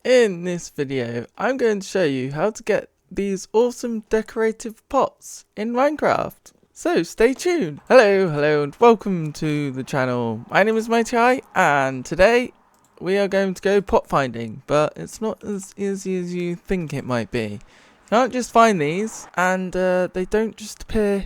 In this video, I'm going to show you how to get these awesome decorative pots in Minecraft. So stay tuned. Hello and welcome to the channel. My name is Mighty, and today we are going to go pot finding, but it's not as easy as you think it might be. You can't just find these, and they don't just appear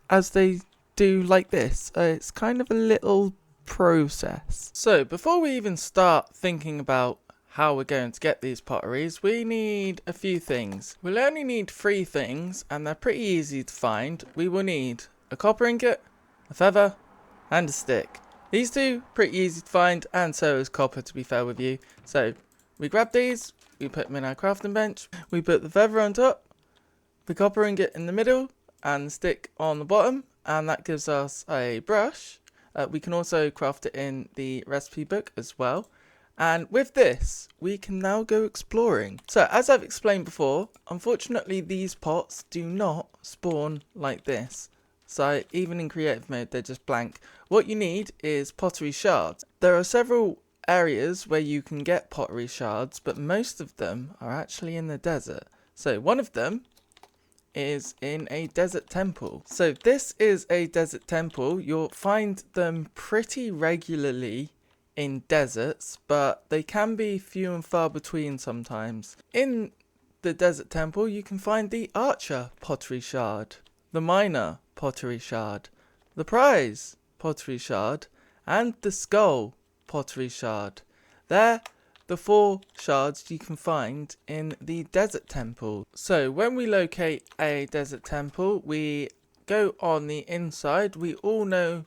as they do like this. It's kind of a little process. So before we even start thinking about how we're going to get these potteries, we need a few things. We'll only need 3 things, and they're pretty easy to find. We will need a copper ingot, a feather, and a stick. These two, pretty easy to find, and so is copper, to be fair with you. So we grab these, we put them in our crafting bench, we put the feather on top, the copper ingot in the middle, and the stick on the bottom, and that gives us a brush. We can also craft it in the recipe book as well. And with this, we can now go exploring. So as I've explained before, unfortunately these pots do not spawn like this. So even in creative mode, they're just blank. What you need is pottery shards. There are several areas where you can get pottery shards, but most of them are actually in the desert. So one of them is in a desert temple. So this is a desert temple. You'll find them pretty regularly in deserts, but they can be few and far between sometimes. In the desert temple, you can find the archer pottery shard, the miner pottery shard, the prize pottery shard, and the skull pottery shard. They're the 4 shards you can find in the desert temple. So when we locate a desert temple, we go on the inside. We all know,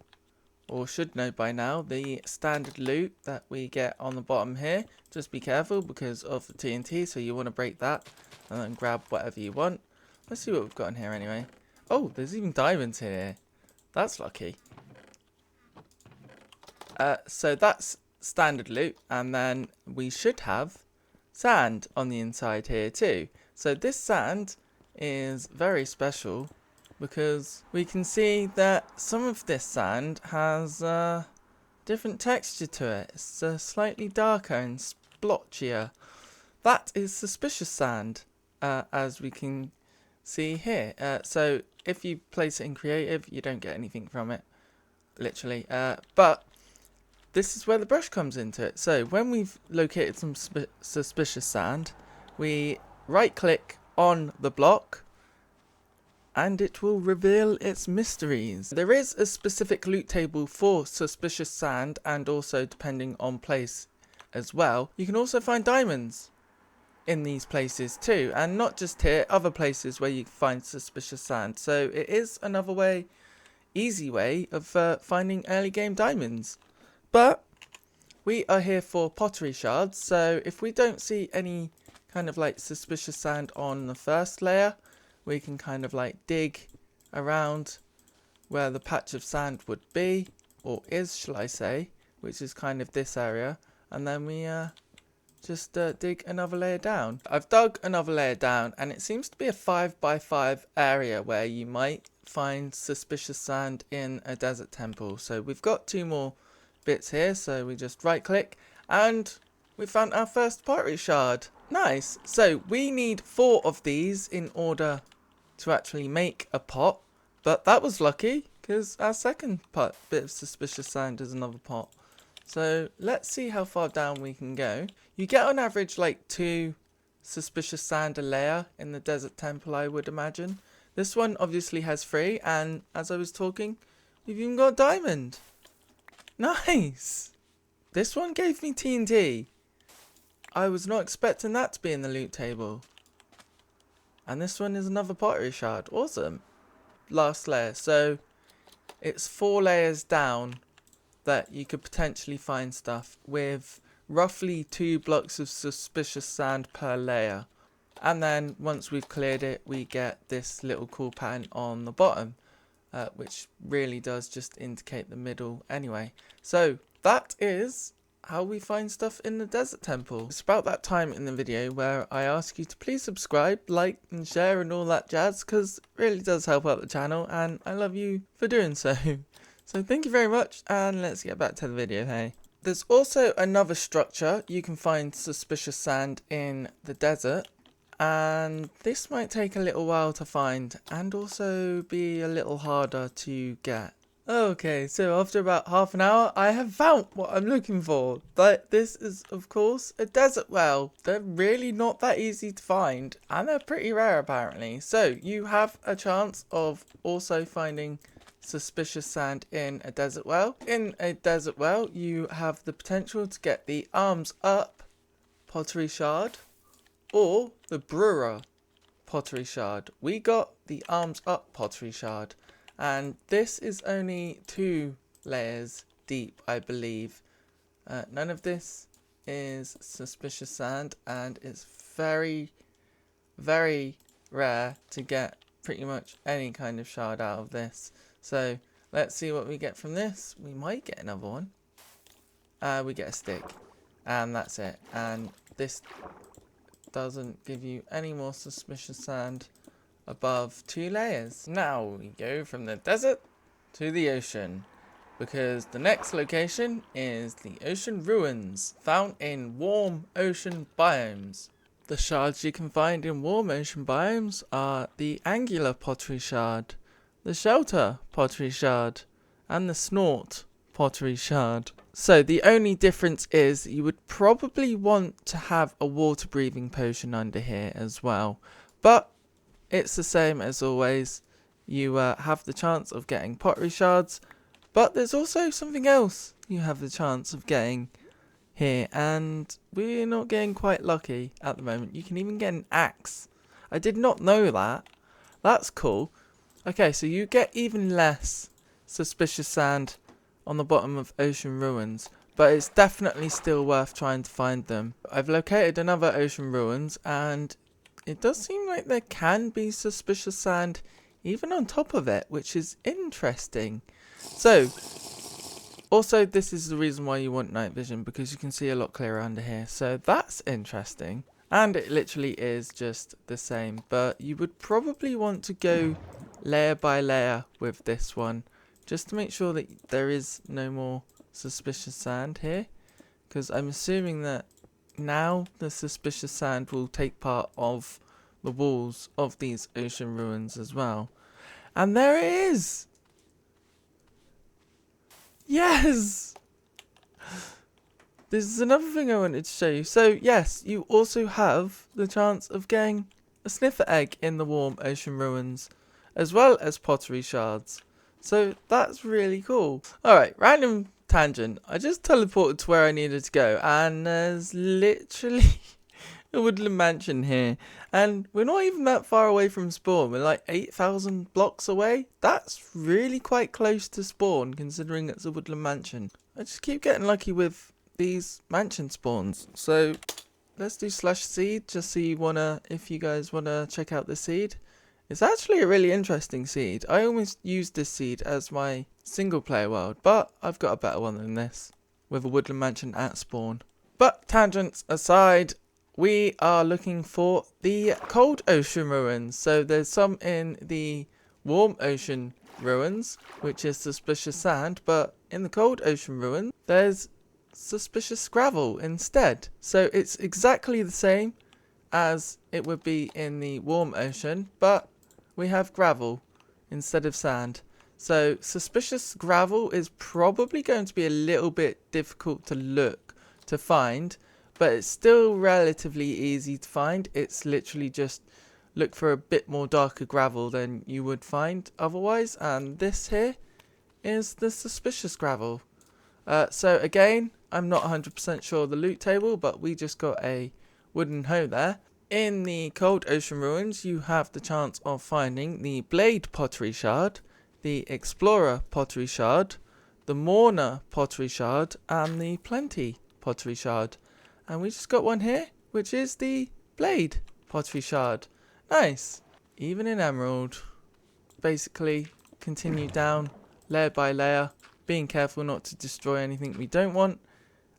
or should know by now, the standard loot that we get on the bottom here. Just be careful because of the TNT, so you want to break that and then grab whatever you want. Let's see what we've got in here anyway. Oh, there's even diamonds here. That's lucky. So that's standard loot, and then we should have sand on the inside here too. So this sand is very special because we can see that some of this sand has different texture to it. It's slightly darker and splotchier. That is suspicious sand, as we can see here. So if you place it in creative, you don't get anything from it, literally. But this is where the brush comes into it. So when we've located some suspicious sand, we right click on the block and it will reveal its mysteries. There is a specific loot table for suspicious sand, and also depending on place as well. You can also find diamonds in these places too, and not just here, other places where you find suspicious sand. So it is another way, easy way of finding early game diamonds. But we are here for pottery shards, so if we don't see any kind of like suspicious sand on the first layer, we can kind of like dig around where the patch of sand would be, or is, shall I say, which is kind of this area, and then we just dig another layer down. I've dug another layer down, and it seems to be a 5x5 area where you might find suspicious sand in a desert temple. So we've got 2 more bits here, so we just right click and we found our first pottery shard. Nice. So we need 4 of these in order to actually make a pot, but that was lucky because our second bit of suspicious sand is another pot. So let's see how far down we can go. You get on average like 2 suspicious sand a layer in the desert temple, I would imagine. This one obviously has 3, and as I was talking, we've even got a diamond. Nice! This one gave me TNT. I was not expecting that to be in the loot table. And this one is another pottery shard. Awesome. Last layer. So it's 4 layers down that you could potentially find stuff with roughly 2 blocks of suspicious sand per layer. And then once we've cleared it, we get this little cool pattern on the bottom. Which really does just indicate the middle anyway. So that is how we find stuff in the desert temple. It's about that time in the video where I ask you to please subscribe, like and share and all that jazz, because it really does help out the channel and I love you for doing so. So thank you very much, and let's get back to the video, hey. There's also another structure. You can find suspicious sand in the desert. And this might take a little while to find and also be a little harder to get. Okay, so after about half an hour, I have found what I'm looking for. But this is, of course, a desert well. They're really not that easy to find, and they're pretty rare apparently. So you have a chance of also finding suspicious sand in a desert well. In a desert well, you have the potential to get the arms up pottery shard or the brewer pottery shard. We got the arms up pottery shard. And this is only 2 layers deep, I believe. None of this is suspicious sand, and it's very, very rare to get pretty much any kind of shard out of this. So let's see what we get from this. We might get another one. We get a stick, and that's it. And this doesn't give you any more suspicious sand above 2 layers. Now we go from the desert to the ocean, because the next location is the ocean ruins found in warm ocean biomes. The shards you can find in warm ocean biomes are the angular pottery shard, the shelter pottery shard, and the snort pottery shard. So the only difference is you would probably want to have a water breathing potion under here as well, but it's the same as always. You have the chance of getting pottery shards, but there's also something else you have the chance of getting here, and we're not getting quite lucky at the moment. You can even get an axe. I did not know that. That's cool. Okay, so you get even less suspicious sand on the bottom of ocean ruins, but it's definitely still worth trying to find them. I've located another ocean ruins, and it does seem like there can be suspicious sand even on top of it, which is interesting. So, also this is the reason why you want night vision, because you can see a lot clearer under here. So that's interesting. And it literally is just the same, but you would probably want to go layer by layer with this one, just to make sure that there is no more suspicious sand here, because I'm assuming that now the suspicious sand will take part of the walls of these ocean ruins as well. And there it is! Yes! This is another thing I wanted to show you. So yes, you also have the chance of getting a sniffer egg in the warm ocean ruins, as well as pottery shards. So that's really cool. Alright, random tangent. I just teleported to where I needed to go, and there's literally a woodland mansion here, and we're not even that far away from spawn. We're like 8,000 blocks away. That's really quite close to spawn, considering it's a woodland mansion. I just keep getting lucky with these mansion spawns. So let's do /seed, just so if you guys wanna check out the seed. It's actually a really interesting seed. I almost used this seed as my single player world, but I've got a better one than this, with a woodland mansion at spawn. But tangents aside, we are looking for the cold ocean ruins. So there's some in the warm ocean ruins, which is suspicious sand, but in the cold ocean ruins, there's suspicious gravel instead. So it's exactly the same as it would be in the warm ocean, but we have gravel instead of sand. So suspicious gravel is probably going to be a little bit difficult to find, but it's still relatively easy to find. It's literally just look for a bit more darker gravel than you would find otherwise, and this here is the suspicious gravel. So again, I'm not 100% sure of the loot table, but we just got a wooden hoe there. In the cold ocean ruins, you have the chance of finding the blade pottery shard, the explorer pottery shard, the mourner pottery shard, and the plenty pottery shard. And we just got one here, which is the blade pottery shard. Nice. Even in emerald, basically continue down layer by layer, being careful not to destroy anything we don't want.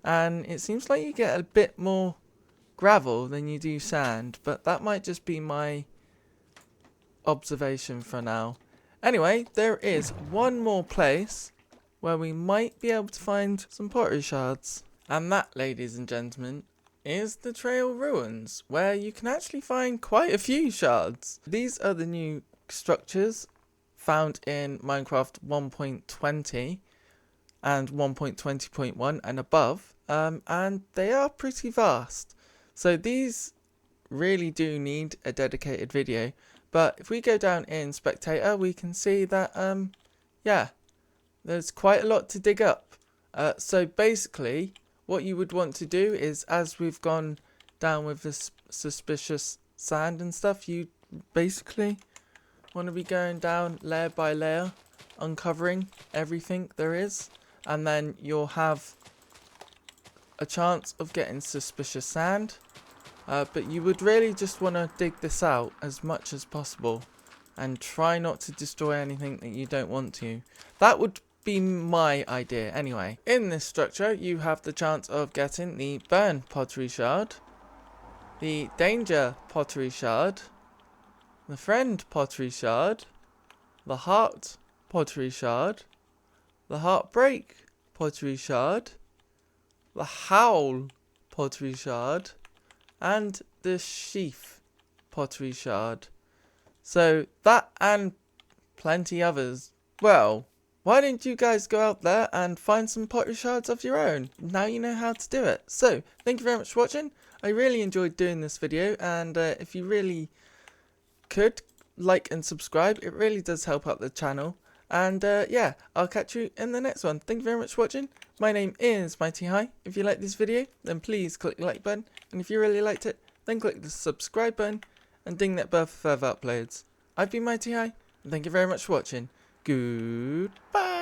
And it seems like you get a bit more gravel than you do sand, but that might just be my observation for now. Anyway, there is one more place where we might be able to find some pottery shards. And that, ladies and gentlemen, is the Trail Ruins, where you can actually find quite a few shards. These are the new structures found in Minecraft 1.20 and 1.20.1 and above, and they are pretty vast. So these really do need a dedicated video, but if we go down in Spectator, we can see that yeah, there's quite a lot to dig up. So basically what you would want to do is, as we've gone down with this suspicious sand and stuff, you basically want to be going down layer by layer, uncovering everything there is, and then you'll have a chance of getting suspicious sand. But you would really just want to dig this out as much as possible and try not to destroy anything that you don't want to. That would be my idea anyway. In this structure you have the chance of getting the Burn Pottery Shard, the Danger Pottery Shard, the Friend Pottery Shard, the Heart Pottery Shard, the Heartbreak Pottery Shard, the Howl Pottery Shard, and the Sheaf Pottery Shard. So that and plenty others. Well, why don't you guys go out there and find some pottery shards of your own? Now you know how to do it. So, thank you very much for watching. I really enjoyed doing this video, and if you really could, like and subscribe. It really does help out the channel. And yeah, I'll catch you in the next one. Thank you very much for watching. My name is Mighty High. If you like this video, then please click the like button. And if you really liked it, then click the subscribe button and ding that bell for further uploads. I've been Mighty High, and thank you very much for watching. Goodbye.